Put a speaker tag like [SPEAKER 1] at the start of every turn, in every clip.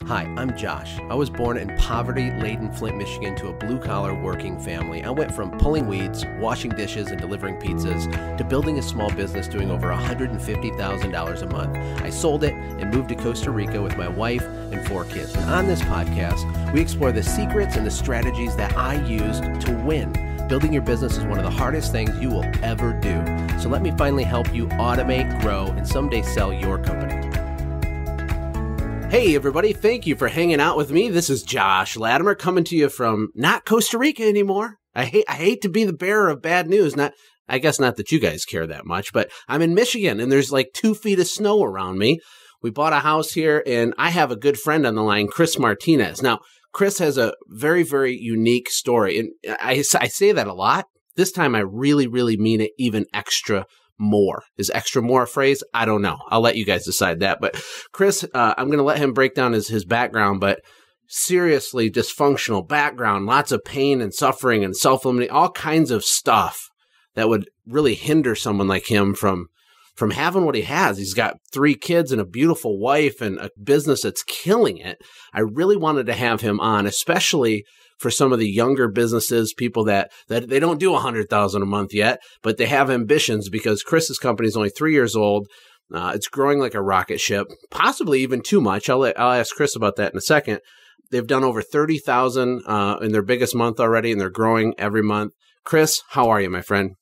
[SPEAKER 1] Hi, I'm Josh. I was born in poverty-laden Flint, Michigan to a blue-collar working family. I went from pulling weeds, washing dishes, and delivering pizzas to building a small business doing over $150,000 a month. I sold it and moved to Costa Rica with my wife and 4 kids. And on this podcast, we explore the secrets and the strategies that I used to win. Building your business is one of the hardest things you will ever do. So let me finally help you automate, grow, and someday sell your company. Hey everybody, thank you for hanging out with me. This is Josh Latimer coming to you from not Costa Rica anymore. I hate to be the bearer of bad news. I guess not that you guys care that much, but I'm in Michigan and there's like 2 feet of snow around me. We bought a house here and I have a good friend on the line, Chris Martinez. Now, Chris has a very, very unique story. And I say that a lot. This time I really, really mean it even extra more. Is extra more a phrase? I don't know. I'll let you guys decide that. But Chris, I'm going to let him break down his background, but seriously dysfunctional background, lots of pain and suffering and self-limiting, all kinds of stuff that would really hinder someone like him from having what he has. He's got 3 kids and a beautiful wife and a business that's killing it. I really wanted to have him on, especially for some of the younger businesses, people that they don't do $100,000 a month yet, but they have ambitions because Chris's company is only 3 years old. It's growing like a rocket ship, possibly even too much. I'll ask Chris about that in a second. They've done over 30,000 in their biggest month already, and they're growing every month. Chris, how are you, my friend?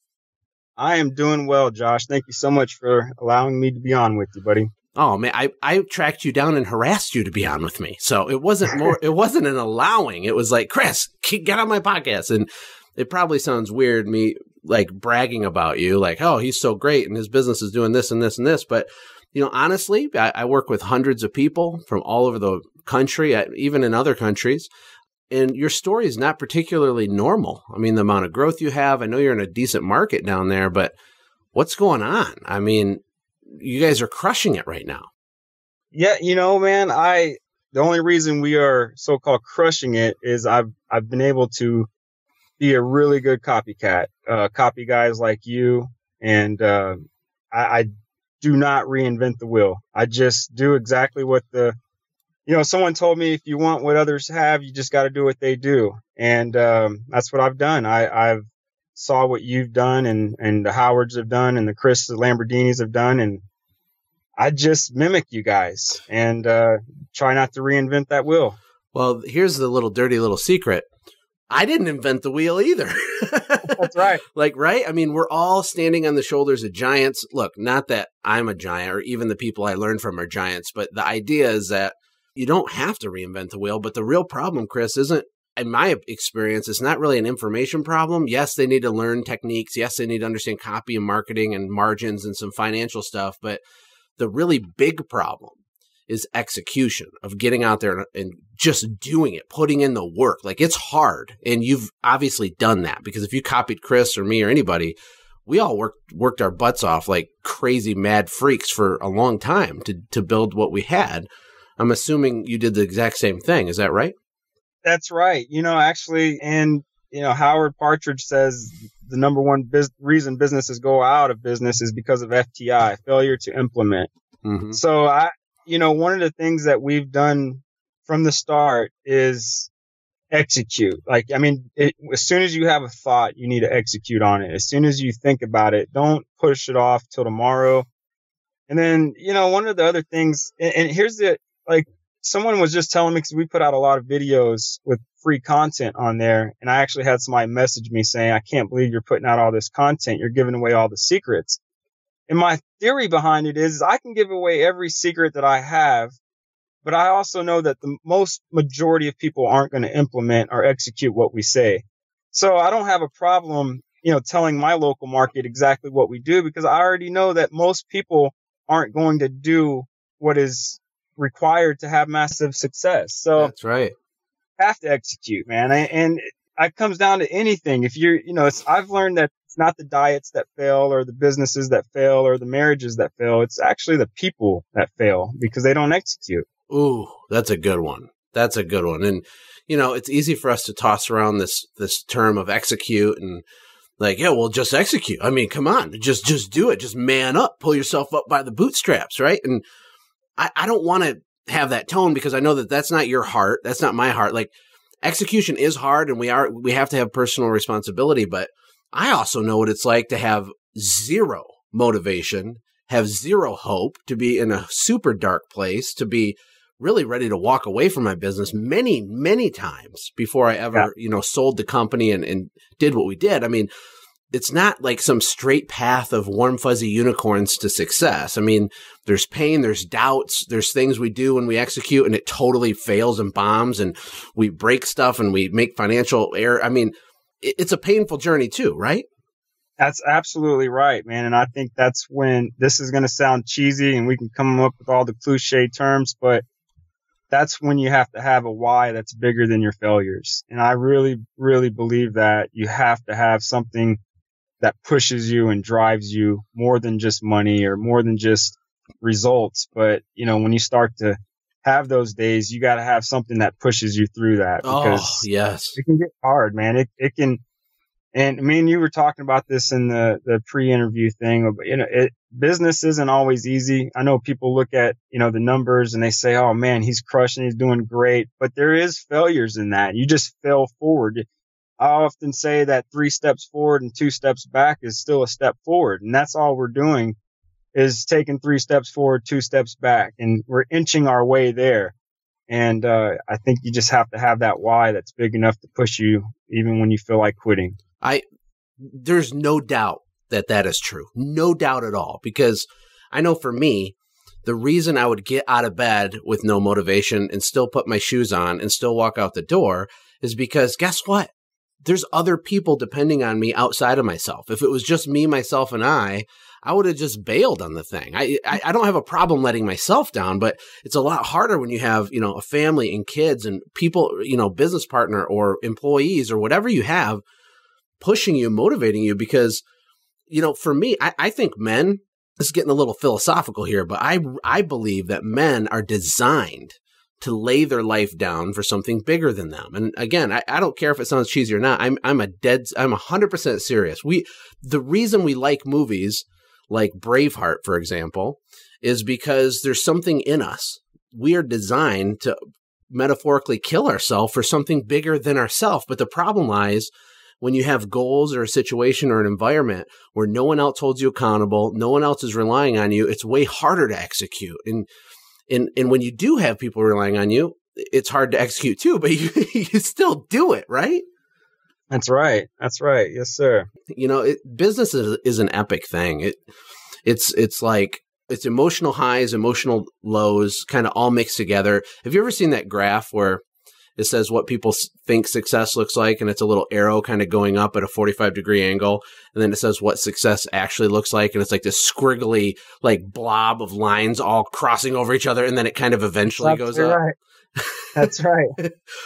[SPEAKER 2] I am doing well, Josh. Thank you so much for allowing me to be on with you, buddy.
[SPEAKER 1] Oh man, I tracked you down and harassed you to be on with me. So it wasn't an allowing. It was like, Chris, get on my podcast. And it probably sounds weird, me like bragging about you, like, oh, he's so great and his business is doing this and this and this. But, honestly, I work with hundreds of people from all over the country, even in other countries. And your story is not particularly normal. I mean, the amount of growth you have, I know you're in a decent market down there, but what's going on? I mean, you guys are crushing it right now.
[SPEAKER 2] Yeah, man, the only reason we are so-called crushing it is I've been able to be a really good copycat, copy guys like you. And I do not reinvent the wheel. I just do exactly what someone told me, if you want what others have, you just got to do what they do. And that's what I've done. I've saw what you've done and the Howards have done and the Chris Lamborghinis have done. And I just mimic you guys and try not to reinvent that wheel.
[SPEAKER 1] Well, here's the dirty little secret. I didn't invent the wheel either.
[SPEAKER 2] That's right.
[SPEAKER 1] Right? I mean, we're all standing on the shoulders of giants. Look, not that I'm a giant or even the people I learned from are giants, but the idea is that you don't have to reinvent the wheel. But the real problem, Chris, isn't, in my experience, it's not really an information problem. Yes, they need to learn techniques. Yes, they need to understand copy and marketing and margins and some financial stuff. But the really big problem is execution of getting out there and just doing it, putting in the work. Like, it's hard. And you've obviously done that, because if you copied Chris or me or anybody, we all worked our butts off like crazy mad freaks for a long time to build what we had. I'm assuming you did the exact same thing. Is that right?
[SPEAKER 2] That's right. Actually, and, Howard Partridge says the number one reason businesses go out of business is because of FTI, failure to implement.
[SPEAKER 1] Mm-hmm.
[SPEAKER 2] So one of the things that we've done from the start is execute. As soon as you have a thought, you need to execute on it. As soon as you think about it, don't push it off till tomorrow. And then, one of the other things, and here's someone was just telling me, because we put out a lot of videos with free content on there. And I actually had somebody message me saying, I can't believe you're putting out all this content. You're giving away all the secrets. And my theory behind it is I can give away every secret that I have, but I also know that the majority of people aren't going to implement or execute what we say. So I don't have a problem, telling my local market exactly what we do, because I already know that most people aren't going to do what is required to have massive success. So
[SPEAKER 1] that's right.
[SPEAKER 2] Have to execute, man. And it comes down to anything. If you're, I've learned that it's not the diets that fail or the businesses that fail or the marriages that fail. It's actually the people that fail because they don't execute.
[SPEAKER 1] Ooh, that's a good one. That's a good one. And, it's easy for us to toss around this term of execute and like, yeah, well, just execute. I mean, come on, just do it. Just man up, pull yourself up by the bootstraps, right? And I don't want to have that tone because I know that that's not your heart. That's not my heart. Like, execution is hard and we have to have personal responsibility, but I also know what it's like to have zero motivation, have zero hope, to be in a super dark place, to be really ready to walk away from my business many, many times before I ever, sold the company and did what we did. I mean, it's not like some straight path of warm, fuzzy unicorns to success. I mean, there's pain, there's doubts, there's things we do when we execute and it totally fails and bombs and we break stuff and we make financial error. I mean, it's a painful journey too, right?
[SPEAKER 2] That's absolutely right, man. And I think that's when this is going to sound cheesy and we can come up with all the cliche terms, but that's when you have to have a why that's bigger than your failures. And I really, really believe that you have to have something that pushes you and drives you more than just money or more than just results. But, when you start to have those days, you got to have something that pushes you through that because
[SPEAKER 1] yes,
[SPEAKER 2] it can get hard, man. It can. And me and you were talking about this in the pre-interview thing. Business isn't always easy. I know people look at, the numbers and they say, oh man, he's crushing, he's doing great. But there is failures in that. You just fail forward. I often say that 3 steps forward and 2 steps back is still a step forward. And that's all we're doing is taking 3 steps forward, 2 steps back, and we're inching our way there. And I think you just have to have that why that's big enough to push you even when you feel like quitting.
[SPEAKER 1] There's no doubt that is true. No doubt at all. Because I know for me, the reason I would get out of bed with no motivation and still put my shoes on and still walk out the door is because guess what? There's other people depending on me outside of myself. If it was just me, myself, and I would have just bailed on the thing. I don't have a problem letting myself down, but it's a lot harder when you have, a family and kids and people, business partner or employees or whatever you have pushing you, motivating you. Because, for me, I think men, this is getting a little philosophical here, but I believe that men are designed to lay their life down for something bigger than them. And again, I don't care if it sounds cheesy or not. I'm 100% serious. The reason we like movies like Braveheart, for example, is because there's something in us. We are designed to metaphorically kill ourselves for something bigger than ourselves. But the problem lies when you have goals or a situation or an environment where no one else holds you accountable, no one else is relying on you, it's way harder to execute. And when you do have people relying on you, it's hard to execute too, but you still do it, right?
[SPEAKER 2] That's right. That's right. Yes, sir.
[SPEAKER 1] Business is an epic thing. It's like, it's emotional highs, emotional lows, kind of all mixed together. Have you ever seen that graph where it says what people think success looks like, and it's a little arrow kind of going up at a 45-degree angle, and then it says what success actually looks like, and it's like this squiggly, like, blob of lines all crossing over each other, and then it kind of eventually goes up.
[SPEAKER 2] Right. That's right.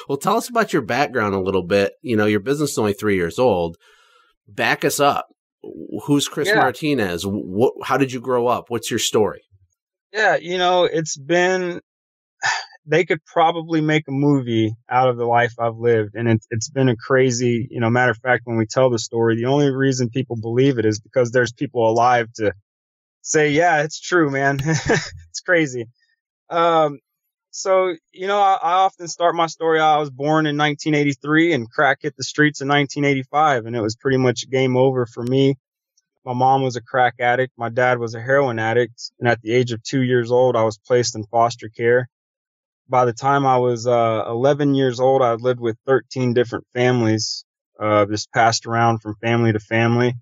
[SPEAKER 1] Well, tell us about your background a little bit. Your business is only 3 years old. Back us up. Who's Chris Martinez? How did you grow up? What's your story?
[SPEAKER 2] Yeah, they could probably make a movie out of the life I've lived. And it's been a crazy, matter of fact, when we tell the story, the only reason people believe it is because there's people alive to say, yeah, it's true, man. It's crazy. So, I often start my story. I was born in 1983 and crack hit the streets in 1985. And it was pretty much game over for me. My mom was a crack addict. My dad was a heroin addict. And at the age of 2 years old, I was placed in foster care. By the time I was 11 years old, I lived with 13 different families, just passed around from family to family.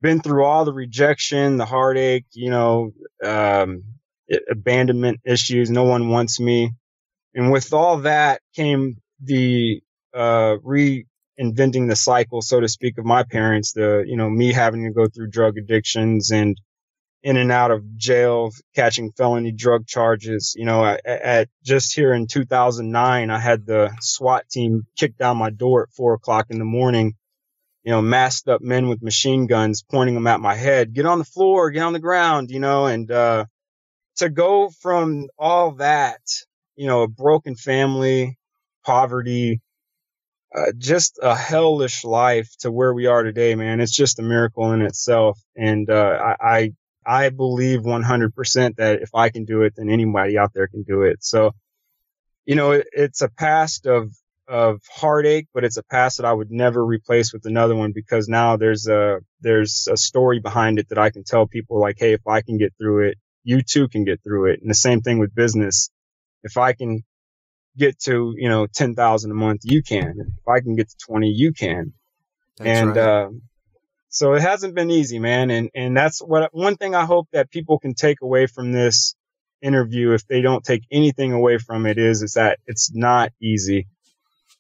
[SPEAKER 2] Been through all the rejection, the heartache, abandonment issues. No one wants me. And with all that came the reinventing the cycle, so to speak, of my parents, me having to go through drug addictions and in and out of jail, catching felony drug charges. At just here in 2009, I had the SWAT team kick down my door at 4:00 in the morning, masked up men with machine guns, pointing them at my head. Get on the floor, get on the ground, and to go from all that, a broken family, poverty, just a hellish life to where we are today, man. It's just a miracle in itself. And I I believe 100% that if I can do it, then anybody out there can do it. So, it's a past of heartache, but it's a past that I would never replace with another one, because now there's a story behind it that I can tell people, like, hey, if I can get through it, you too can get through it. And the same thing with business. If I can get to, 10,000 a month, you can. If I can get to 20, you can.
[SPEAKER 1] That's right.
[SPEAKER 2] So it hasn't been easy, man. And that's one thing I hope that people can take away from this interview, if they don't take anything away from it, is that it's not easy.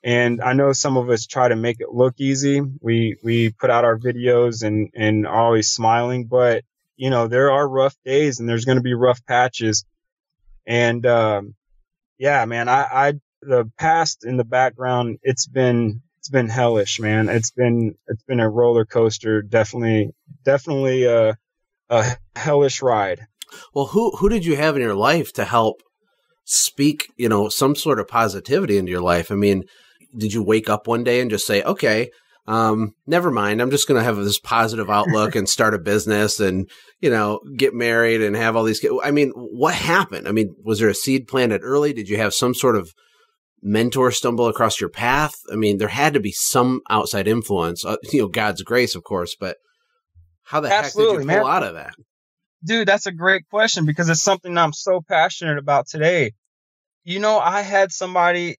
[SPEAKER 2] And I know some of us try to make it look easy. We put out our videos and are always smiling, but there are rough days and there's going to be rough patches. And, yeah, man, the past in the background, it's been hellish, man. It's been a roller coaster. Definitely a hellish ride.
[SPEAKER 1] Well, who did you have in your life to help speak, some sort of positivity into your life? I mean, did you wake up one day and just say, okay, never mind, I'm just going to have this positive outlook and start a business and, get married and have all these kids? I mean, what happened? I mean, was there a seed planted early? Did you have some sort of mentor stumble across your path? I mean, there had to be some outside influence, God's grace, of course, but how the
[SPEAKER 2] Absolutely,
[SPEAKER 1] heck did you pull out of that?
[SPEAKER 2] Dude, that's a great question, because it's something I'm so passionate about today. I had somebody,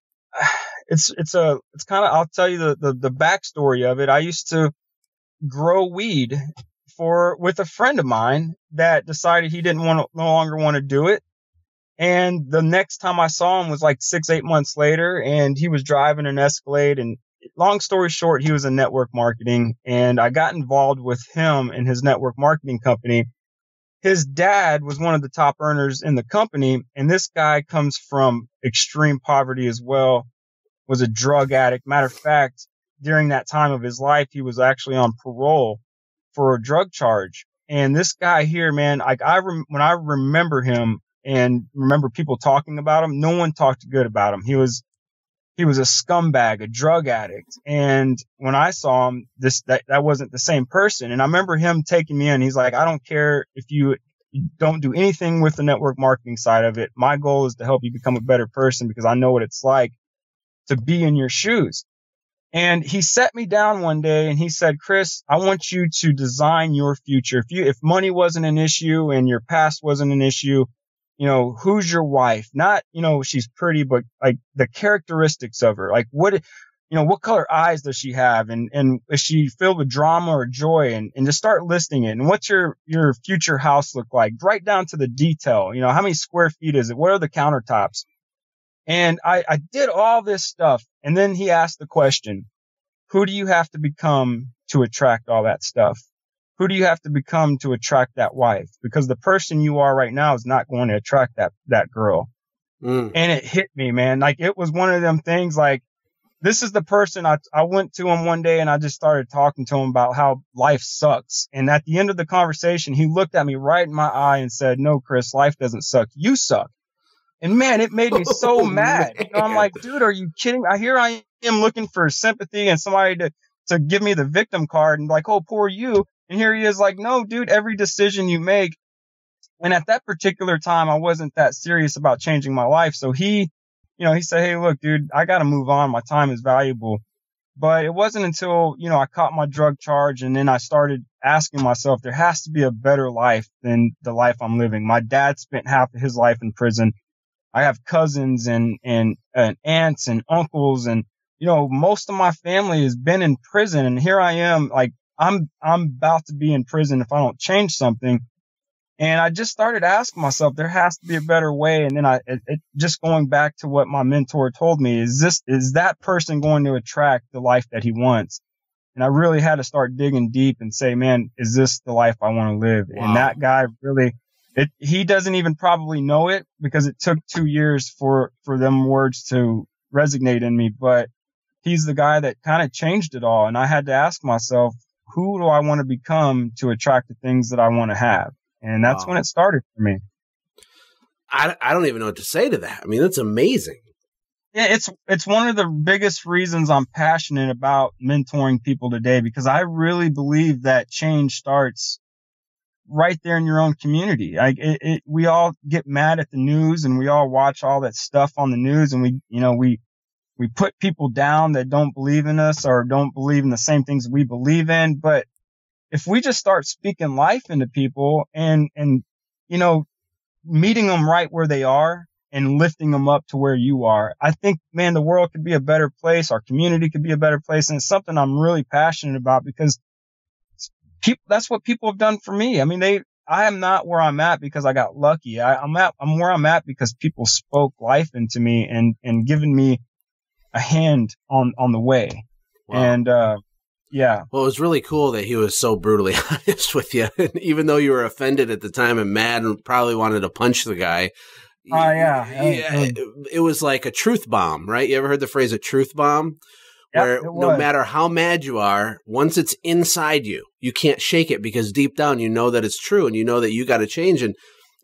[SPEAKER 2] it's kind of, I'll tell you the backstory of it. I used to grow weed with a friend of mine that decided he didn't no longer want to do it. And the next time I saw him was like 6-8 months later, and he was driving an Escalade. And long story short, he was in network marketing, and I got involved with him in his network marketing company. His dad was one of the top earners in the company, and this guy comes from extreme poverty as well, was a drug addict. Matter of fact, during that time of his life, he was actually on parole for a drug charge. And this guy here, man, when I remember him and remember people talking about him, no one talked good about him. He was a scumbag, a drug addict. And when I saw him, that wasn't the same person. And I remember him taking me in. He's like, I don't care if you don't do anything with the network marketing side of it. My goal is to help you become a better person, because I know what it's like to be in your shoes. And he sat me down one day and he said, Chris, I want you to design your future. If money wasn't an issue and your past wasn't an issue, who's your wife? Not, she's pretty, but like the characteristics of her, like what color eyes does she have? And is she filled with drama or joy? And just start listing it. And what's your future house look like? Right down to the detail. How many square feet is it? What are the countertops? And I did all this stuff. And then he asked the question, who do you have to become to attract all that stuff? Who do you have to become to attract that wife? Because the person you are right now is not going to attract that girl. And it hit me, man. Like, it was one of them things, like, this is the person I went to him one day and I just started talking to him about how life sucks. And at the end of the conversation, he looked at me right in my eye and said, no, Chris, life doesn't suck. You suck. And man, it made me so mad. I'm like, dude, are you kidding? Here I am looking for sympathy and somebody to give me the victim card and like, oh, poor you. And here he is like, no, dude, every decision you make. And at that particular time, I wasn't that serious about changing my life. So he said, hey, look, dude, I got to move on. My time is valuable. But it wasn't until, I caught my drug charge and then I started asking myself, there has to be a better life than the life I'm living. My dad spent half of his life in prison. I have cousins and aunts and uncles, and, most of my family has been in prison. And here I am, like, I'm about to be in prison if I don't change something. And I just started asking myself, there has to be a better way. And then just going back to what my mentor told me, is that person going to attract the life that he wants? And I really had to start digging deep and say, man, is this the life I want to live? Wow. And that guy really, he doesn't even probably know it, because it took 2 years for them words to resonate in me. But he's the guy that kind of changed it all. And I had to ask myself, who do I want to become to attract the things that I want to have? And that's when it started for me.
[SPEAKER 1] I don't even know what to say to that. I mean, that's amazing.
[SPEAKER 2] Yeah, it's one of the biggest reasons I'm passionate about mentoring people today, because I really believe that change starts right there in your own community. Like we all get mad at the news and we all watch all that stuff on the news, and we put people down that don't believe in us or don't believe in the same things we believe in. But if we just start speaking life into people and, meeting them right where they are and lifting them up to where you are, I think, man, the world could be a better place. Our community could be a better place. And it's something I'm really passionate about because that's what people have done for me. I mean, I am not where I'm at because I got lucky. I'm where I'm at because people spoke life into me and given me a hand on the way. Wow. And, yeah.
[SPEAKER 1] Well, it was really cool that he was so brutally honest with you. And even though you were offended at the time and mad and probably wanted to punch the guy.
[SPEAKER 2] Yeah.
[SPEAKER 1] It was like a truth bomb, right? You ever heard the phrase a truth bomb? Where no matter how mad you are, once it's inside you, you can't shake it because deep down you know that it's true and you know that you got to change. And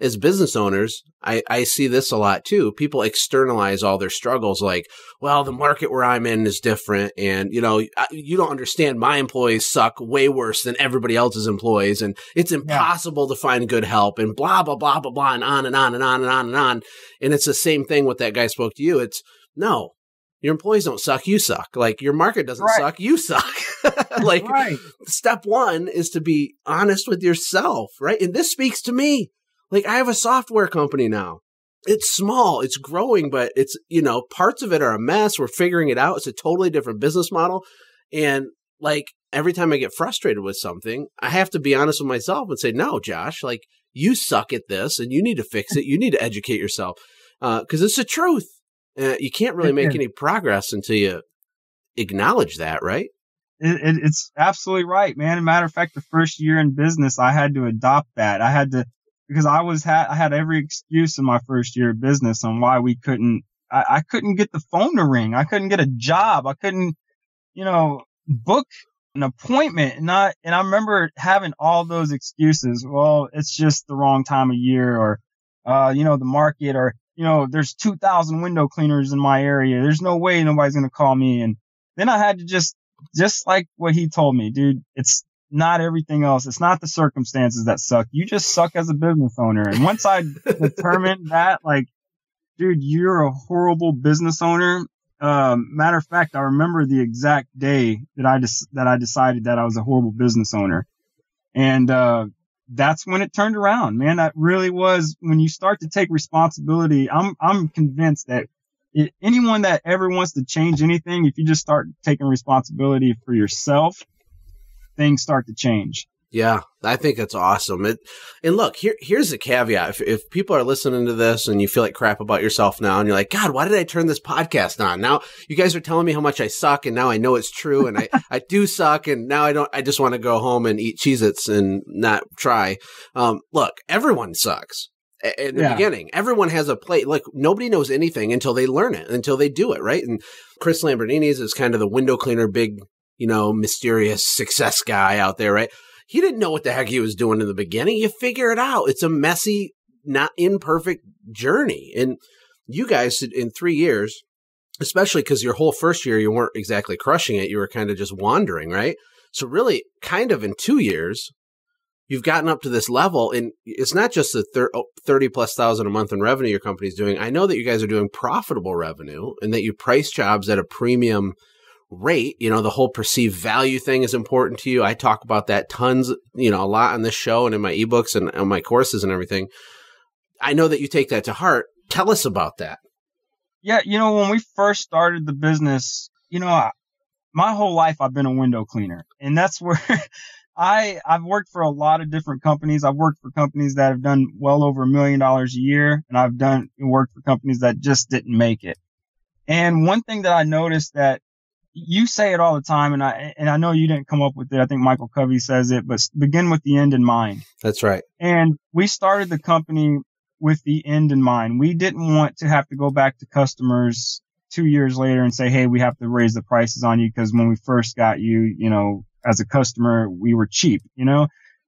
[SPEAKER 1] as business owners, I see this a lot too. People externalize all their struggles like, well, the market where I'm in is different. And, you don't understand, my employees suck way worse than everybody else's employees. And it's impossible to find good help and blah, blah, blah, blah, blah, and on and on and on and on and on. And it's the same thing with that guy spoke to you. It's no. Your employees don't suck, you suck. Like, your market doesn't suck, you suck. Like, step one is to be honest with yourself, right? And this speaks to me. Like, I have a software company now. It's small, it's growing, but it's, parts of it are a mess. We're figuring it out. It's a totally different business model. And like, every time I get frustrated with something, I have to be honest with myself and say, no, Josh, like, you suck at this and you need to fix it. You need to educate yourself. 'Cause it's the truth. You can't really make any progress until you acknowledge that, right?
[SPEAKER 2] It's absolutely right, man. As a matter of fact, the first year in business, I had to adopt that. Because I had every excuse in my first year of business on why we couldn't, I couldn't get the phone to ring. I couldn't get a job. I couldn't, book an appointment. And I remember having all those excuses. Well, it's just the wrong time of year, or, the market, or, there's 2,000 window cleaners in my area. There's no way nobody's going to call me. And then I had to just like what he told me, dude, it's not everything else. It's not the circumstances that suck. You just suck as a business owner. And once I determined that, like, dude, you're a horrible business owner. Matter of fact, I remember the exact day that I decided that I was a horrible business owner. And, that's when it turned around, man. That really was when you start to take responsibility. I'm convinced that anyone that ever wants to change anything, if you just start taking responsibility for yourself, things start to change.
[SPEAKER 1] Yeah, I think that's awesome. And look, here's the caveat. If people are listening to this and you feel like crap about yourself now and you're like, God, why did I turn this podcast on? Now you guys are telling me how much I suck and now I know it's true and I do suck and now I just want to go home and eat Cheez-Its and not try. Look, everyone sucks. In the beginning, everyone has a plate. Like, nobody knows anything until they learn it, until they do it, right? And Chris Lamborghini's is kind of the window cleaner, big, mysterious success guy out there, right? He didn't know what the heck he was doing in the beginning. You figure it out. It's a messy, not imperfect journey. And you guys, in 3 years, especially because your whole first year, you weren't exactly crushing it. You were kind of just wandering, right? So really, kind of in 2 years, you've gotten up to this level. And it's not just the 30,000+ a month in revenue your company's doing. I know that you guys are doing profitable revenue and that you price jobs at a premium rate. The whole perceived value thing is important to you. I talk about that tons, a lot on this show and in my ebooks and on my courses and everything. I know that you take that to heart. Tell us about that.
[SPEAKER 2] Yeah. When we first started the business, my whole life I've been a window cleaner, and that's where I've worked for a lot of different companies. I've worked for companies that have done well over $1 million a year, and I've worked for companies that just didn't make it. And one thing that I noticed that you say it all the time, and I know you didn't come up with it. I think Michael Covey says it, but begin with the end in mind.
[SPEAKER 1] That's right.
[SPEAKER 2] And we started the company with the end in mind. We didn't want to have to go back to customers 2 years later and say, hey, we have to raise the prices on you because when we first got you, as a customer, we were cheap,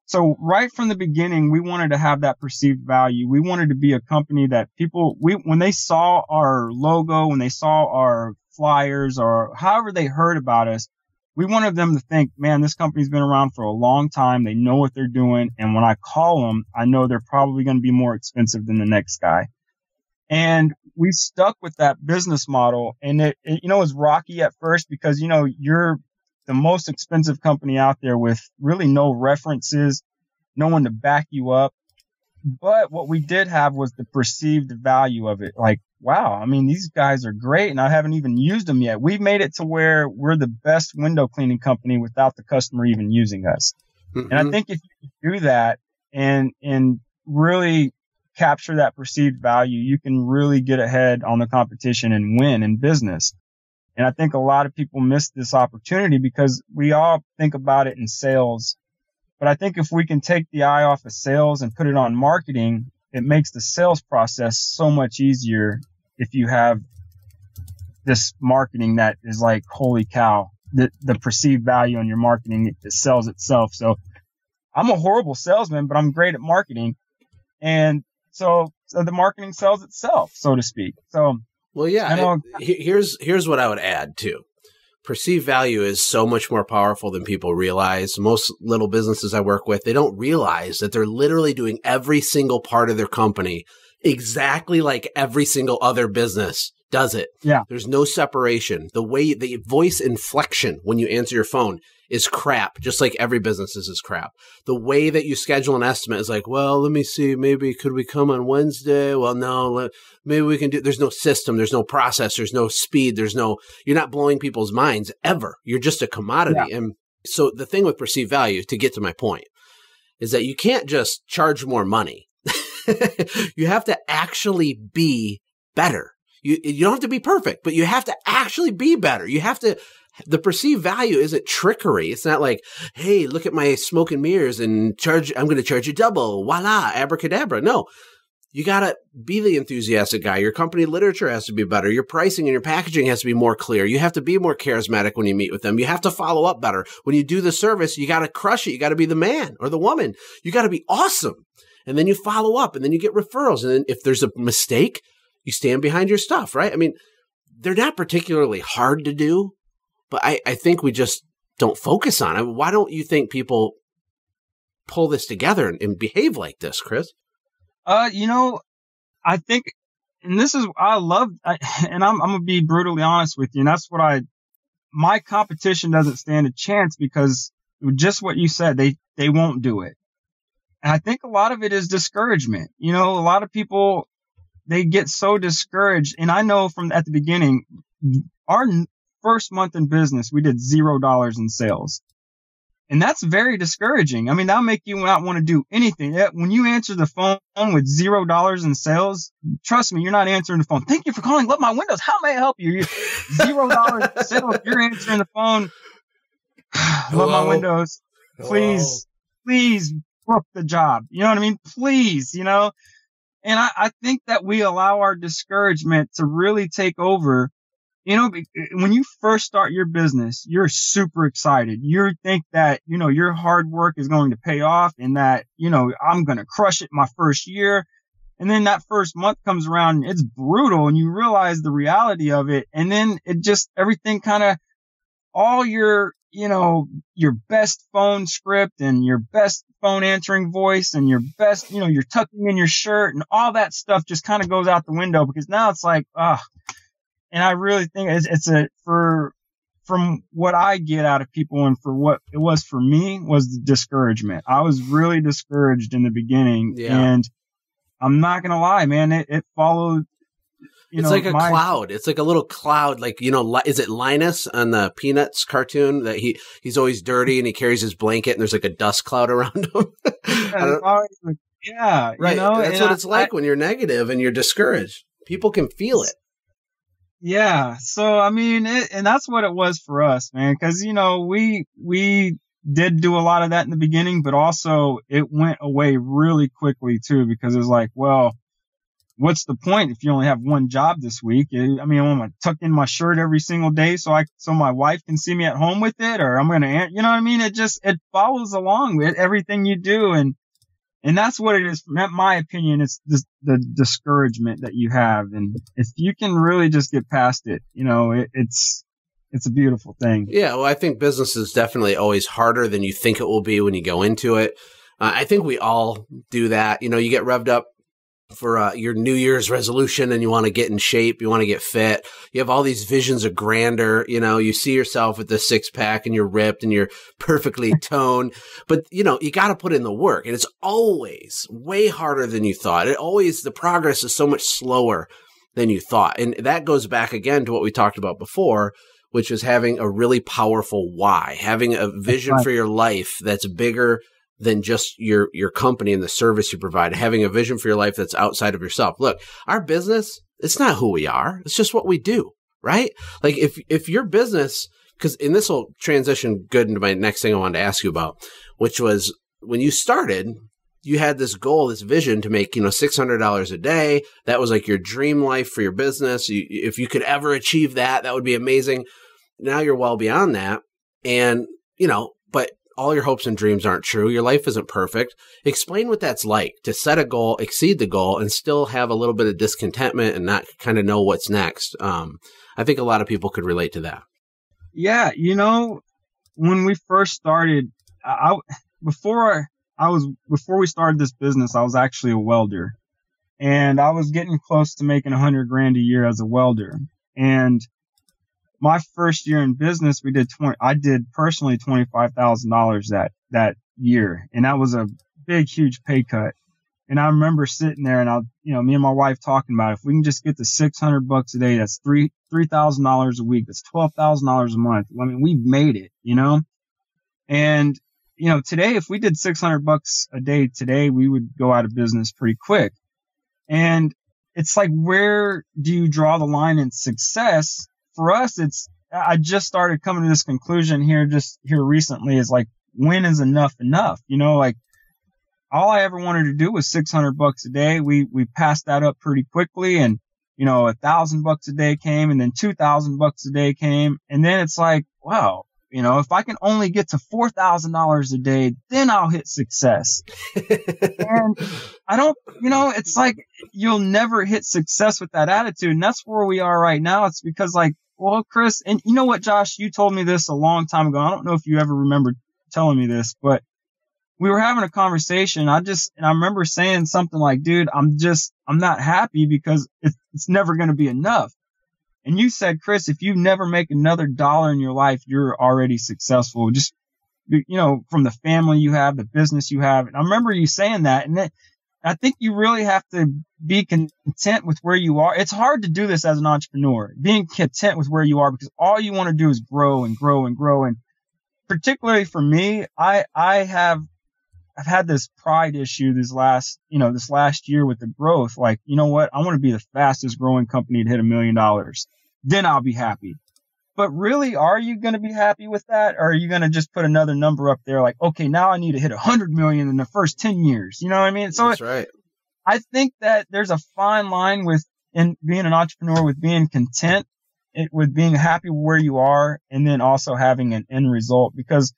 [SPEAKER 2] So right from the beginning, we wanted to have that perceived value. We wanted to be a company that people, when they saw our logo, when they saw our flyers or however they heard about us, we wanted them to think, man, this company's been around for a long time. They know what they're doing. And when I call them, I know they're probably going to be more expensive than the next guy. And we stuck with that business model. And it was rocky at first because, you're the most expensive company out there with really no references, no one to back you up. But what we did have was the perceived value of it. Like, wow, I mean, these guys are great and I haven't even used them yet. We've made it to where we're the best window cleaning company without the customer even using us. Mm-hmm. And I think if you do that and really capture that perceived value, you can really get ahead on the competition and win in business. And I think a lot of people miss this opportunity because we all think about it in sales. But I think if we can take the eye off of sales and put it on marketing, it makes the sales process so much easier if you have this marketing that is like, holy cow, the perceived value on your marketing, it sells itself. So I'm a horrible salesman, but I'm great at marketing. And so the marketing sells itself, so to speak. So,
[SPEAKER 1] well, yeah, here's what I would add too. Perceived value is so much more powerful than people realize. Most little businesses I work with, they don't realize that they're literally doing every single part of their company exactly like every single other business does it.
[SPEAKER 2] Yeah.
[SPEAKER 1] There's no separation. The way the voice inflection when you answer your phone is crap, just like every business's is crap. The way that you schedule an estimate is like, well, let me see, maybe could we come on Wednesday? Well, no, maybe we can do, there's no system, there's no process, there's no speed, you're not blowing people's minds ever. You're just a commodity. Yeah. And so the thing with perceived value, to get to my point, is that you can't just charge more money. You have to actually be better. You don't have to be perfect, but you have to actually be better. The perceived value isn't trickery. It's not like, hey, look at my smoke and mirrors and I'm going to charge you double. Voila, abracadabra. No, you got to be the enthusiastic guy. Your company literature has to be better. Your pricing and your packaging has to be more clear. You have to be more charismatic when you meet with them. You have to follow up better. When you do the service, you got to crush it. You got to be the man or the woman. You got to be awesome. And then you follow up and then you get referrals. And then if there's a mistake, you stand behind your stuff, right? I mean, they're not particularly hard to do, but I think we just don't focus on it. Why don't you think people pull this together and behave like this, Chris?
[SPEAKER 2] I think, and this is, and I'm going to be brutally honest with you. And that's my competition doesn't stand a chance because just what you said, they won't do it. And I think a lot of it is discouragement. A lot of people, they get so discouraged. And I know from at the beginning, our first month in business, we did $0 in sales. And that's very discouraging. I mean, that'll make you not want to do anything. When you answer the phone with $0 in sales, trust me, you're not answering the phone. Thank you for calling Love My Windows. How may I help you? $0 in sales. You're answering the phone. Love My Windows. Please book the job. You know what I mean? Please, And I think that we allow our discouragement to really take over. When you first start your business, you're super excited. You think that, your hard work is going to pay off and that, I'm going to crush it my first year. And then that first month comes around and it's brutal and you realize the reality of it. And then everything kind of, all your best phone script and your best phone answering voice and your best, you're tucking in your shirt and all that stuff just kind of goes out the window because now it's like, and I really think from what I get out of people and for what it was for me was the discouragement. I was really discouraged in the beginning. Yeah. And I'm not going to lie, man, it followed.
[SPEAKER 1] It's like a cloud. It's like a little cloud. Like, is it Linus on the Peanuts cartoon that he's always dirty and he carries his blanket and there's like a dust cloud around him?
[SPEAKER 2] Yeah.
[SPEAKER 1] Right. That's what it's like when you're negative and you're discouraged. People can feel it.
[SPEAKER 2] Yeah. So, I mean, and that's what it was for us, man. Cause, we did do a lot of that in the beginning, but also it went away really quickly too, because it was like, well, what's the point if you only have one job this week? I mean, I'm going to tuck in my shirt every single day so my wife can see me at home with it, or I'm going to, you know what I mean? It follows along with everything you do. And that's what it is. In my opinion, it's the discouragement that you have. And if you can really just get past it, It's a beautiful thing.
[SPEAKER 1] Yeah, well, I think business is definitely always harder than you think it will be when you go into it. I think we all do that. You know, you get revved up for your New Year's resolution and you want to get in shape, you want to get fit. You have all these visions of grandeur. You know, you see yourself with the six pack and you're ripped and you're perfectly toned. But, you know, you got to put in the work, and it's always way harder than you thought. The progress is so much slower than you thought. And that goes back again to what we talked about before, which is having a really powerful why, having a vision for your life that's bigger than just your company and the service you provide, having a vision for your life that's outside of yourself. Look, our business, it's not who we are. It's just what we do, right? Like if your business, and this will transition good into my next thing I wanted to ask you about, which was when you started, you had this goal, this vision to make, $600 a day. That was like your dream life for your business. If you could ever achieve that, that would be amazing. Now you're well beyond that. And, but all your hopes and dreams aren't true. Your life isn't perfect. Explain what that's like to set a goal, exceed the goal, and still have a little bit of discontentment and not kind of know what's next. I think a lot of people could relate to that.
[SPEAKER 2] Yeah. When we first started, before we started this business, I was actually a welder, and I was getting close to making $100,000 a year as a welder. And my first year in business, I did personally $25,000 that year. And that was a big, huge pay cut. And I remember sitting there and me and my wife talking about, if we can just get to $600 a day, that's $3,000 a week. That's $12,000 a month. I mean, we've made it, and today, if we did $600 a day today, we would go out of business pretty quick. And it's like, where do you draw the line in success? For us, I just started coming to this conclusion here recently, is like, when is enough? Like, all I ever wanted to do was $600 a day. We passed that up pretty quickly, and $1,000 a day came, and then $2,000 a day came, and then it's like, wow, if I can only get to $4,000 a day, then I'll hit success. And I don't, it's like, you'll never hit success with that attitude. And that's where we are right now. It's because, like, well, Chris, and you know what, Josh, you told me this a long time ago. I don't know if you ever remember telling me this, but we were having a conversation. And I remember saying something like, dude, I'm not happy because it's never going to be enough. And you said, Chris, if you never make another dollar in your life, you're already successful. Just, from the family you have, the business you have. And I remember you saying that. And I think you really have to be content with where you are. It's hard to do this as an entrepreneur, being content with where you are, because all you want to do is grow and grow and grow. And particularly for me, I've had this pride issue this last year with the growth. Like, you know what? I want to be the fastest growing company to hit $1 million. Then I'll be happy. But really, are you going to be happy with that? Or are you going to just put another number up there? Like, okay, now I need to hit 100 million in the first 10 years. You know what I mean? So
[SPEAKER 1] that's right.
[SPEAKER 2] I think that there's a fine line in being an entrepreneur, with being content, with being happy where you are, and then also having an end result, because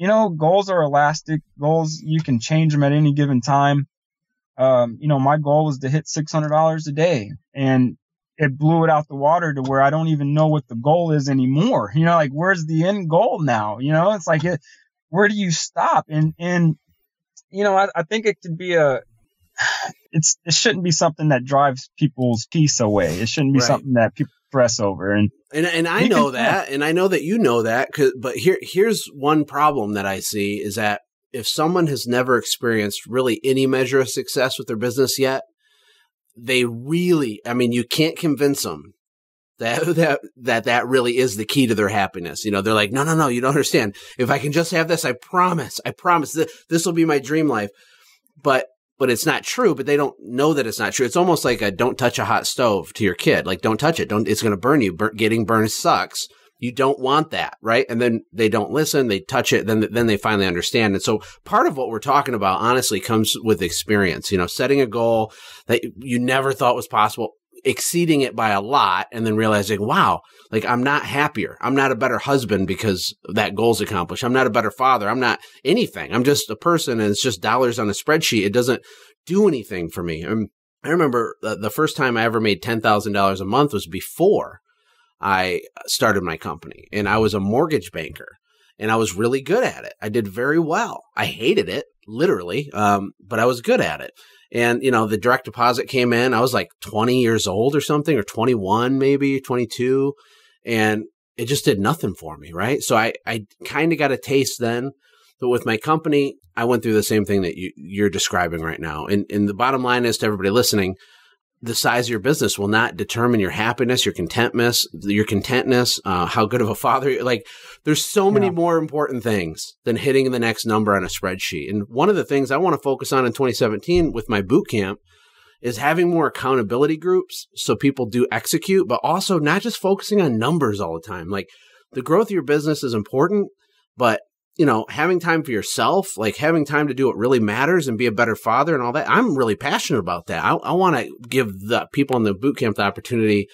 [SPEAKER 2] goals are elastic. Goals, you can change them at any given time. My goal was to hit $600 a day, and it blew it out the water to where I don't even know what the goal is anymore. Like, where's the end goal now? It's like, where do you stop? And I think it could be it shouldn't be something that drives people's peace away. It shouldn't be something that people stress over. And
[SPEAKER 1] I know that, and I know that you know that, but here's one problem that I see is that if someone has never experienced really any measure of success with their business yet, they really, you can't convince them that really is the key to their happiness. They're like, no, you don't understand. If I can just have this, I promise this will be my dream life. But it's not true, but they don't know that it's not true. It's almost like a don't touch a hot stove to your kid. Like, don't touch it. It's going to burn you. Getting burned sucks. You don't want that, right? And then they don't listen. They touch it. Then they finally understand. And so part of what we're talking about, honestly, comes with experience. Setting a goal that you never thought was possible, exceeding it by a lot, and then realizing, wow, like, I'm not happier. I'm not a better husband because that goal's accomplished. I'm not a better father. I'm not anything. I'm just a person, and it's just dollars on a spreadsheet. It doesn't do anything for me. I remember the first time I ever made $10,000 a month was before I started my company, and I was a mortgage banker, and I was really good at it. I did very well. I hated it, literally, but I was good at it. And, the direct deposit came in. I was like 20 years old or something, or 21, maybe 22. And it just did nothing for me, right? So I kind of got a taste then. But with my company, I went through the same thing that you're describing right now. And the bottom line is, to everybody listening, the size of your business will not determine your happiness, your contentness, how good of a father you're. Like, there's so many more important things than hitting the next number on a spreadsheet. And one of the things I want to focus on in 2017 with my boot camp is having more accountability groups so people do execute, but also not just focusing on numbers all the time. Like, the growth of your business is important, but having time for yourself, like having time to do what really matters and be a better father and all that. I'm really passionate about that. I want to give the people in the boot camp the opportunity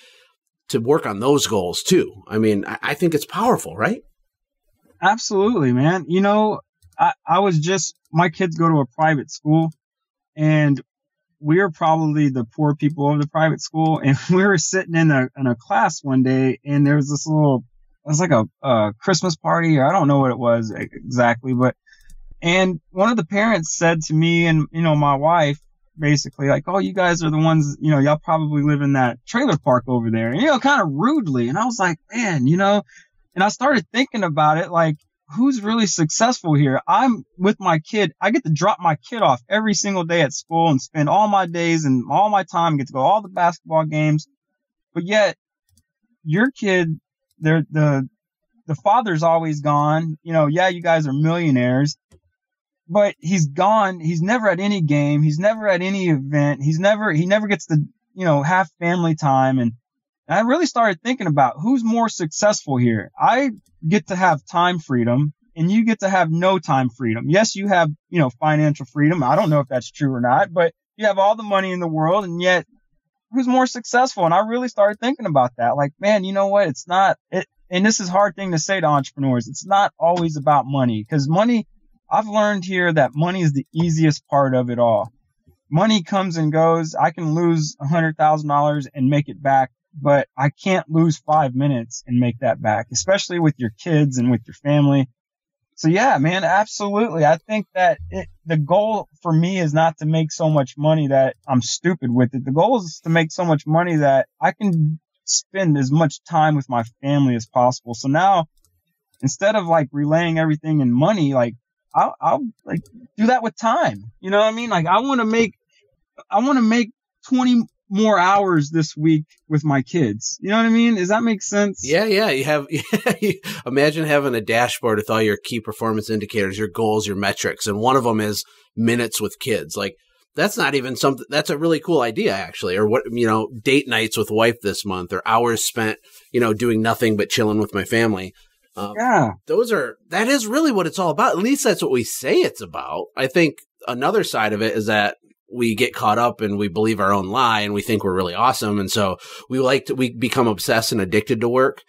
[SPEAKER 1] to work on those goals too. I mean, I think it's powerful, right?
[SPEAKER 2] Absolutely, man. My kids go to a private school, and we are probably the poor people of the private school. And we were sitting in a class one day, and there was this it was like a Christmas party, or I don't know what it was exactly, and one of the parents said to me and, my wife, basically like, oh, you guys are the ones, y'all probably live in that trailer park over there, and, kind of rudely. And I was like, man, and I started thinking about it, like, who's really successful here? I'm with my kid. I get to drop my kid off every single day at school and spend all my days and all my time, get to go to all the basketball games. But yet your kid, the father's always gone. You guys are millionaires, but he's gone. He's never at any game. He's never at any event. He never gets to, have family time. And I really started thinking about who's more successful here. I get to have time freedom, and you get to have no time freedom. Yes, you have, financial freedom. I don't know if that's true or not, but you have all the money in the world, and yet who's more successful? And I really started thinking about that. Like, man, you know what? It's not it. And this is a hard thing to say to entrepreneurs. It's not always about money, because money, I've learned here that money is the easiest part of it all. Money comes and goes. I can lose $100,000 and make it back, but I can't lose 5 minutes and make that back, especially with your kids and with your family. So yeah, man, absolutely. I think that the goal for me is not to make so much money that I'm stupid with it. The goal is to make so much money that I can spend as much time with my family as possible. So now, instead of like relaying everything in money, like I'll like do that with time. You know what I mean? Like, I want to make 20 more hours this week with my kids. You know what I mean? Does that make sense?
[SPEAKER 1] Yeah. Imagine having a dashboard with all your key performance indicators, your goals, your metrics, and one of them is minutes with kids. Like, that's not even something. That's a really cool idea, actually. Or what, date nights with wife this month, or hours spent, doing nothing but chilling with my family. That is really what it's all about. At least that's what we say it's about. I think another side of it is that we get caught up and we believe our own lie, and we think we're really awesome. And so we become obsessed and addicted to work.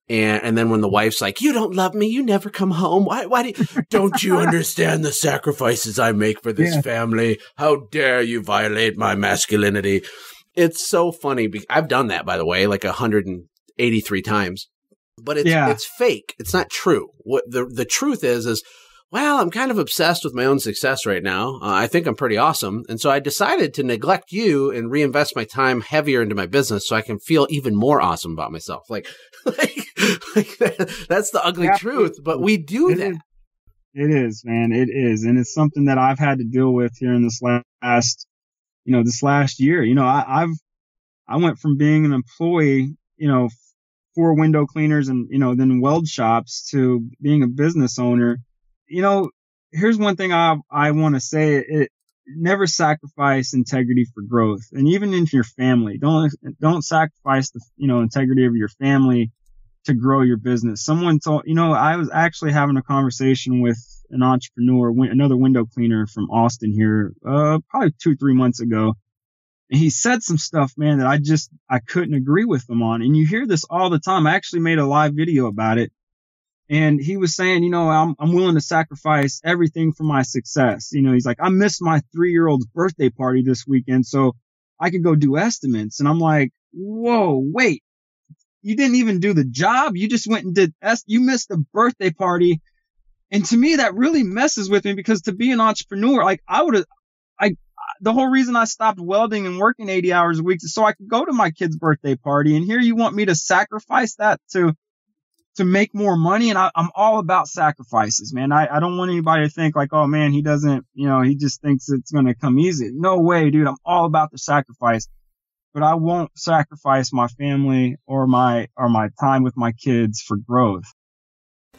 [SPEAKER 1] And then when the wife's like, you don't love me, you never come home. Why don't you understand the sacrifices I make for this family? How dare you violate my masculinity? It's so funny. I've done that, by the way, like 183 times, but it's fake. It's not true. What the truth is, well, I'm kind of obsessed with my own success right now. I think I'm pretty awesome. And so I decided to neglect you and reinvest my time heavier into my business so I can feel even more awesome about myself. That's the ugly truth, but we do that.
[SPEAKER 2] It is, man. It is. And it's something that I've had to deal with here in this last year. I went from being an employee, for window cleaners and, then weld shops, to being a business owner. Here's one thing I want to say. It never sacrifice integrity for growth. And even in your family, don't sacrifice the, integrity of your family to grow your business. Someone told, I was actually having a conversation with an entrepreneur, another window cleaner from Austin here, probably 2-3 months ago. And he said some stuff, man, that I couldn't agree with him on. And you hear this all the time. I actually made a live video about it. And he was saying, I'm willing to sacrifice everything for my success. He's like, I missed my 3-year-old's birthday party this weekend, so I could go do estimates. And I'm like, whoa, wait, you didn't even do the job. You just went and you missed the birthday party. And to me, that really messes with me, because to be an entrepreneur, like the whole reason I stopped welding and working 80 hours a week is so I could go to my kid's birthday party. And here you want me to sacrifice that to make more money. And I'm all about sacrifices, man. I don't want anybody to think like, oh man, he doesn't, he just thinks it's going to come easy. No way, dude. I'm all about the sacrifice, but I won't sacrifice my family or my time with my kids for growth.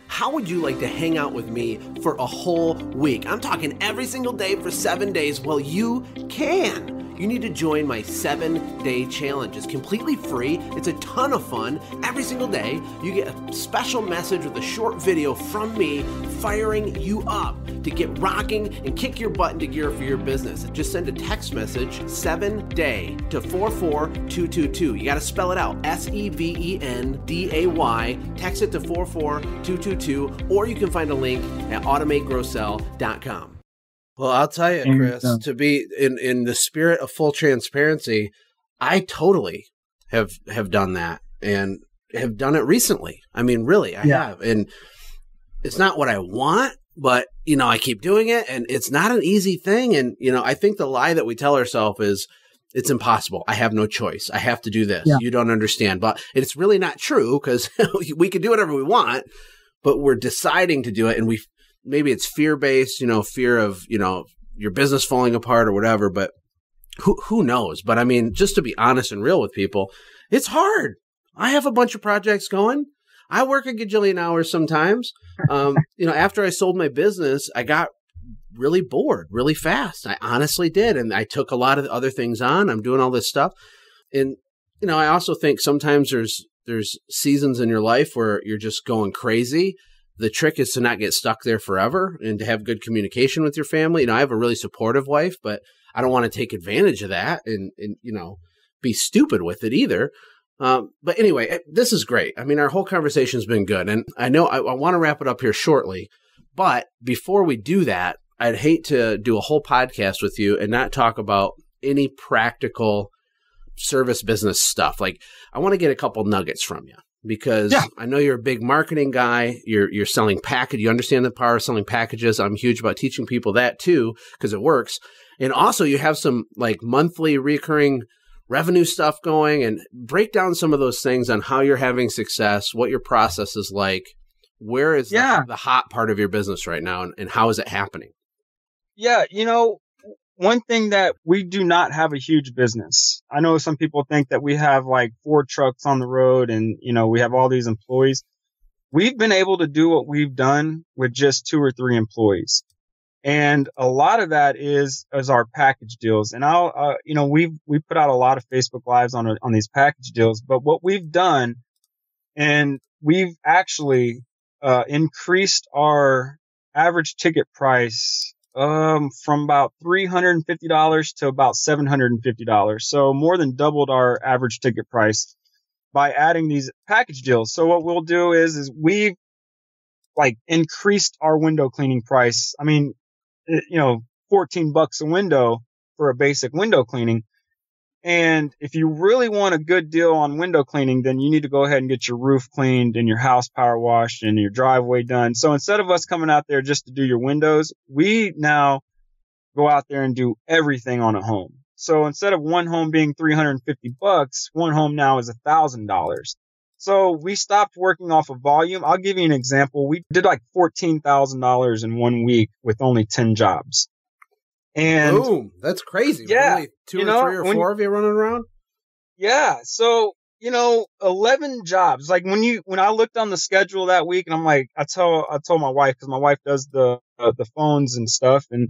[SPEAKER 1] How would you like to hang out with me for a whole week? I'm talking every single day for 7 days. Well, you can. You need to join my 7-day challenge. It's completely free. It's a ton of fun. Every single day, you get a special message with a short video from me firing you up to get rocking and kick your butt into gear for your business. Just send a text message, 7-day, to 44222. You got to spell it out, SEVENDAY. Text it to 44222, or you can find a link at automategrowsell.com. Well, I'll tell you, Chris, to be in the spirit of full transparency, I totally have done that, and have done it recently. I mean, really, I have. And it's not what I want, but, I keep doing it, and it's not an easy thing. And, I think the lie that we tell ourselves is, it's impossible. I have no choice. I have to do this. Yeah. You don't understand. But it's really not true, because we can do whatever we want, but we're deciding to do it, and maybe it's fear-based, fear of, your business falling apart or whatever, but who knows? But I mean, just to be honest and real with people, it's hard. I have a bunch of projects going. I work a gajillion hours sometimes. After I sold my business, I got really bored really fast. I honestly did. And I took a lot of other things on. I'm doing all this stuff. And, I also think sometimes there's seasons in your life where you're just going crazy. The trick is to not get stuck there forever and to have good communication with your family. I have a really supportive wife, but I don't want to take advantage of that and be stupid with it either. But anyway, this is great. I mean, our whole conversation has been good, and I know I want to wrap it up here shortly. But before we do that, I'd hate to do a whole podcast with you and not talk about any practical service business stuff. Like, I want to get a couple nuggets from you. Because I know you're a big marketing guy. You're selling package. You understand the power of selling packages. I'm huge about teaching people that too, because it works. And also you have some like monthly recurring revenue stuff going, and break down some of those things on how you're having success, what your process is like, where is the hot part of your business right now, and how is it happening?
[SPEAKER 2] Yeah. One thing that we do not have a huge business. I know some people think that we have like 4 trucks on the road and, we have all these employees. We've been able to do what we've done with just 2 or 3 employees. And a lot of that is our package deals. And we put out a lot of Facebook Lives on these package deals, but what we've done, and we've actually, increased our average ticket price from about $350 to about $750. So more than doubled our average ticket price by adding these package deals. So what we'll do is we've like increased our window cleaning price. I mean, $14 a window for a basic window cleaning. And if you really want a good deal on window cleaning, then you need to go ahead and get your roof cleaned and your house power washed and your driveway done. So instead of us coming out there just to do your windows, we now go out there and do everything on a home. So instead of one home being $350, one home now is $1,000. So we stopped working off of volume. I'll give you an example. We did like $14,000 in 1 week with only 10 jobs. And
[SPEAKER 1] boom, that's crazy.
[SPEAKER 2] Yeah.
[SPEAKER 1] Only 2 or 3 or 4 of you running around?
[SPEAKER 2] Yeah. So, 11 jobs. Like when I looked on the schedule that week, and I'm like, I told my wife, because my wife does the phones and stuff, and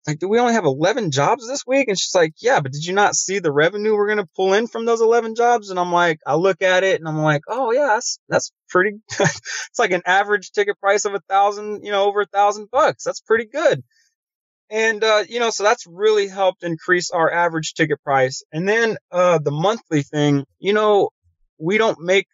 [SPEAKER 2] like, do we only have 11 jobs this week? And she's like, yeah, but did you not see the revenue we're going to pull in from those 11 jobs? And I'm like, I look at it and I'm like, oh yeah, that's pretty, it's like an average ticket price of $1,000, over $1,000. That's pretty good. And, so that's really helped increase our average ticket price. And then, the monthly thing, we don't make,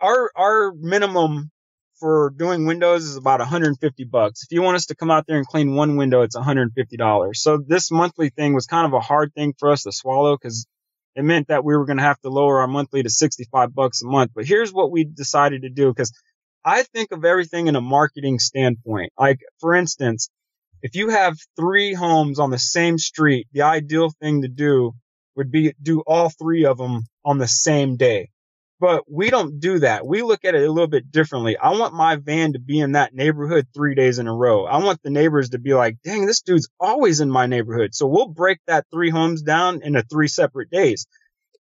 [SPEAKER 2] our minimum for doing windows is about $150. If you want us to come out there and clean one window, it's $150. So this monthly thing was kind of a hard thing for us to swallow, because it meant that we were going to have to lower our monthly to $65 a month. But here's what we decided to do, because I think of everything in a marketing standpoint. Like, for instance, if you have 3 homes on the same street, the ideal thing to do would be do all 3 of them on the same day. But we don't do that. We look at it a little bit differently. I want my van to be in that neighborhood 3 days in a row. I want the neighbors to be like, dang, this dude's always in my neighborhood. So we'll break that 3 homes down into 3 separate days.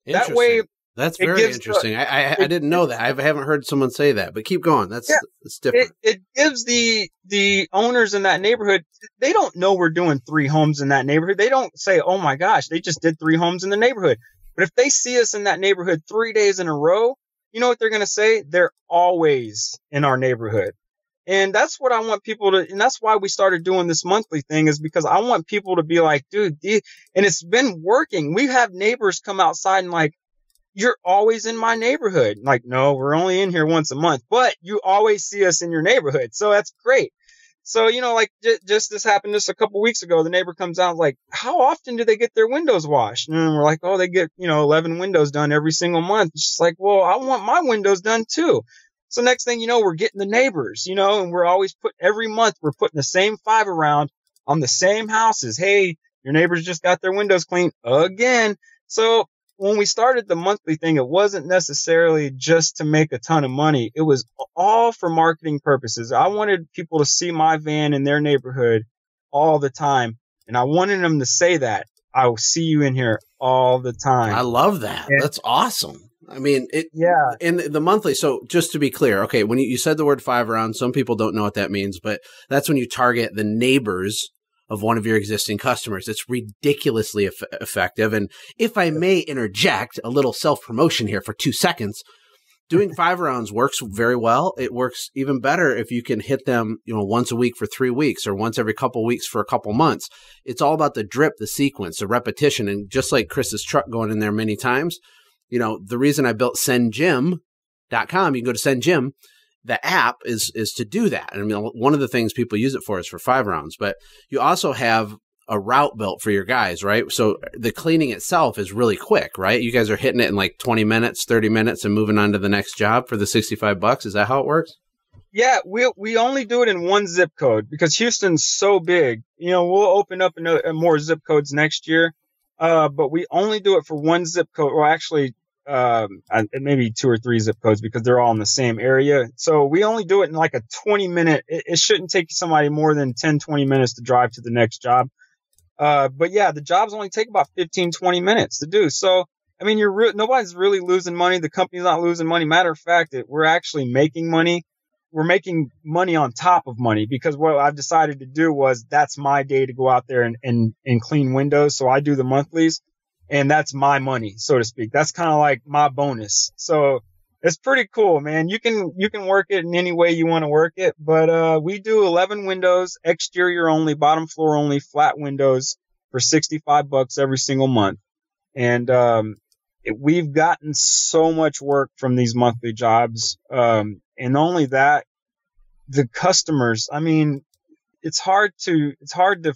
[SPEAKER 2] That way,
[SPEAKER 1] that's very interesting. I didn't know that. I haven't heard someone say that, but keep going. That's different.
[SPEAKER 2] It gives the owners in that neighborhood, they don't know we're doing 3 homes in that neighborhood. They don't say, oh my gosh, they just did 3 homes in the neighborhood. But if they see us in that neighborhood 3 days in a row, you know what they're going to say? They're always in our neighborhood. And that's what I want people to, and that's why we started doing this monthly thing, is because I want people to be like, dude, and it's been working. We have neighbors come outside and like, you're always in my neighborhood. Like, no, we're only in here once a month, but you always see us in your neighborhood. So that's great. So, you know, like just this happened just a couple weeks ago. The neighbor comes out like, how often do they get their windows washed? And we're like, oh, they get, 11 windows done every single month. It's just like, well, I want my windows done too. So next thing you know, we're getting the neighbors, and we're always every month we're putting the same 5 around on the same houses. Hey, your neighbors just got their windows cleaned again. So when we started the monthly thing, it wasn't necessarily just to make a ton of money. It was all for marketing purposes. I wanted people to see my van in their neighborhood all the time. And I wanted them to say that I will see you in here all the time.
[SPEAKER 1] I love that. And that's awesome. I mean, in the monthly. So just to be clear, okay, when you said the word 5 around, some people don't know what that means, but that's when you target the neighbors of one of your existing customers. It's ridiculously effective. And if I may interject a little self-promotion here for 2 seconds, doing 5 rounds works very well. It works even better if you can hit them, once a week for 3 weeks or once every couple of weeks for a couple months. It's all about the drip, the sequence, the repetition. And just like Chris's truck going in there many times, the reason I built sendjim.com, you can go to SendJim. The app is to do that. I mean, one of the things people use it for is for 5 rounds, but you also have a route built for your guys, right? So the cleaning itself is really quick, right? You guys are hitting it in like 20 minutes, 30 minutes and moving on to the next job for the $65. Is that how it works?
[SPEAKER 2] Yeah, we only do it in 1 zip code because Houston's so big. We'll open up more zip codes next year. But we only do it for 1 zip code. Well, actually, maybe 2 or 3 zip codes because they're all in the same area. So we only do it in like a 20-minute. It shouldn't take somebody more than 10, 20 minutes to drive to the next job. But yeah, the jobs only take about 15, 20 minutes to do. So, I mean, nobody's really losing money. The company's not losing money. Matter of fact, we're actually making money. We're making money on top of money because what I've decided to do was that's my day to go out there and clean windows. So I do the monthlies. And that's my money, so to speak. That's kind of like my bonus. So it's pretty cool, man. You can work it in any way you want to work it. But we do 11 windows, exterior only, bottom floor only, flat windows for $65 every single month. And we've gotten so much work from these monthly jobs. And only that, the customers, I mean, it's hard to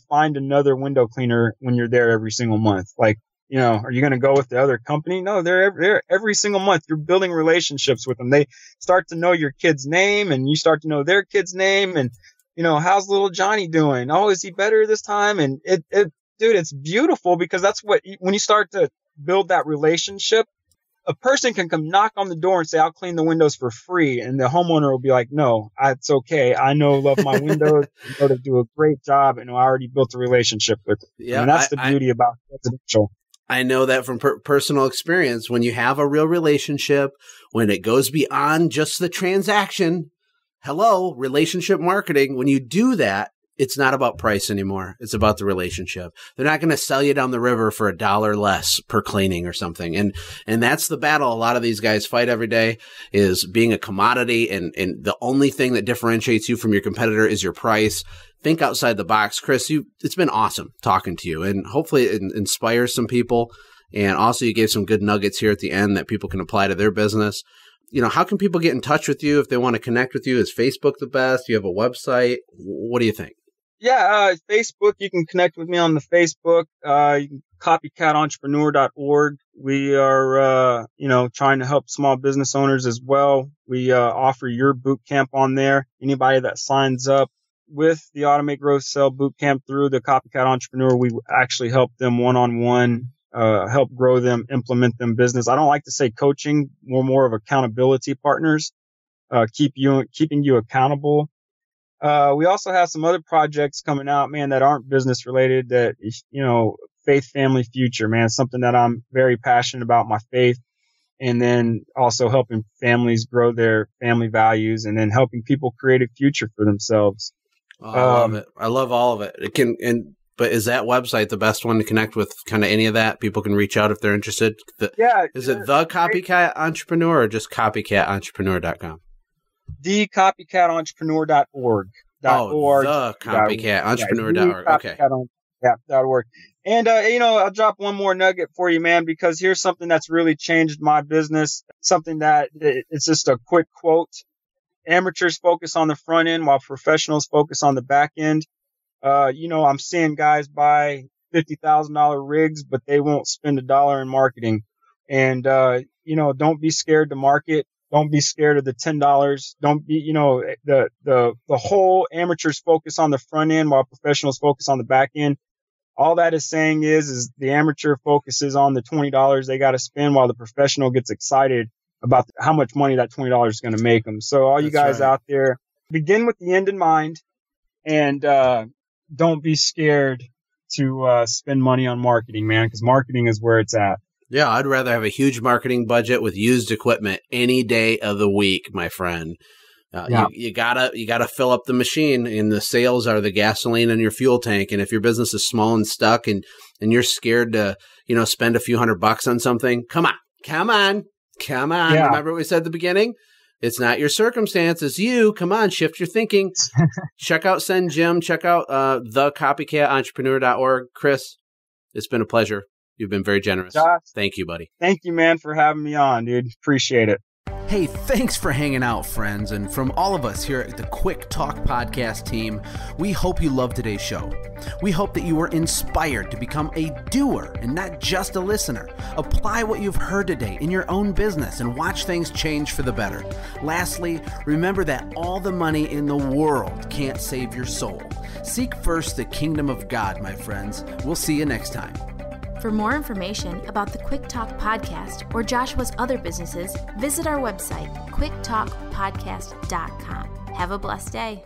[SPEAKER 2] find another window cleaner when you're there every single month. Like, are you going to go with the other company? No, they're every single month. You're building relationships with them. They start to know your kid's name and you start to know their kid's name. And, how's little Johnny doing? Oh, is he better this time? And dude, it's beautiful because that's when you start to build that relationship, a person can come knock on the door and say, I'll clean the windows for free. And the homeowner will be like, no, it's okay. I love my windows. I know to do a great job. And I already built a relationship with them. Yeah, and that's the beauty about residential.
[SPEAKER 1] I know that from personal experience. When you have a real relationship, when it goes beyond just the transaction, relationship marketing, when you do that, it's not about price anymore. It's about the relationship. They're not going to sell you down the river for $1 less per cleaning or something. And that's the battle a lot of these guys fight every day, is being a commodity. And the only thing that differentiates you from your competitor is your price. Think outside the box. Chris, it's been awesome talking to you, and hopefully it inspires some people. And also you gave some good nuggets here at the end that people can apply to their business. How can people get in touch with you if they want to connect with you? Is Facebook the best? Do you have a website? What do you think?
[SPEAKER 2] Yeah, Facebook, you can connect with me on the Facebook. You can copycatentrepreneur.org. We are, trying to help small business owners as well. We offer your boot camp on there. Anybody that signs up with the Automate, Grow, Sell boot camp through the Copycat Entrepreneur, we actually help them one-on-one, help grow them, implement them business. I don't like to say coaching. We're more of accountability partners, keeping you accountable. We also have some other projects coming out, man, that aren't business related, that, faith, family, future, man, something that I'm very passionate about, my faith, and then also helping families grow their family values, and then helping people create a future for themselves.
[SPEAKER 1] Oh, I love it. I love all of it. But is that website the best one to connect with kind of any of that? People can reach out if they're interested. Is it the Copycat Entrepreneur or just copycatentrepreneur.com?
[SPEAKER 2] The copycatentrepreneur.org.
[SPEAKER 1] The copycatentrepreneur.org. Okay.
[SPEAKER 2] .org. And, I'll drop one more nugget for you, man, because here's something that's really changed my business. Something that it's just a quick quote. Amateurs focus on the front end while professionals focus on the back end. I'm seeing guys buy $50,000 rigs, but they won't spend $1 in marketing. And, don't be scared to market. Don't be scared of the $10. Don't be, the whole amateurs focus on the front end while professionals focus on the back end. All that is saying is the amateur focuses on the $20 they got to spend while the professional gets excited about how much money that $20 is going to make them. So all you guys out there, begin with the end in mind, and don't be scared to spend money on marketing, man, because marketing is where it's at.
[SPEAKER 1] Yeah, I'd rather have a huge marketing budget with used equipment any day of the week, my friend. You gotta fill up the machine, and the sales are the gasoline in your fuel tank. And if your business is small and stuck, and you're scared to spend a few $100 on something, come on. Yeah. Remember what we said at the beginning? It's not your circumstance, it's you. Come on, shift your thinking. Check out Send Jim. Check out thecopycatentrepreneur.org. Chris, it's been a pleasure. You've been very generous.
[SPEAKER 2] Josh,
[SPEAKER 1] thank you, buddy.
[SPEAKER 2] Thank you, man, for having me on, dude. Appreciate it.
[SPEAKER 1] Hey, thanks for hanging out, friends. And from all of us here at the Quick Talk Podcast team, we hope you loved today's show. We hope that you were inspired to become a doer and not just a listener. Apply what you've heard today in your own business and watch things change for the better. Lastly, remember that all the money in the world can't save your soul. Seek first the kingdom of God, my friends. We'll see you next time.
[SPEAKER 3] For more information about the Quick Talk Podcast or Joshua's other businesses, visit our website, quicktalkpodcast.com. Have a blessed day.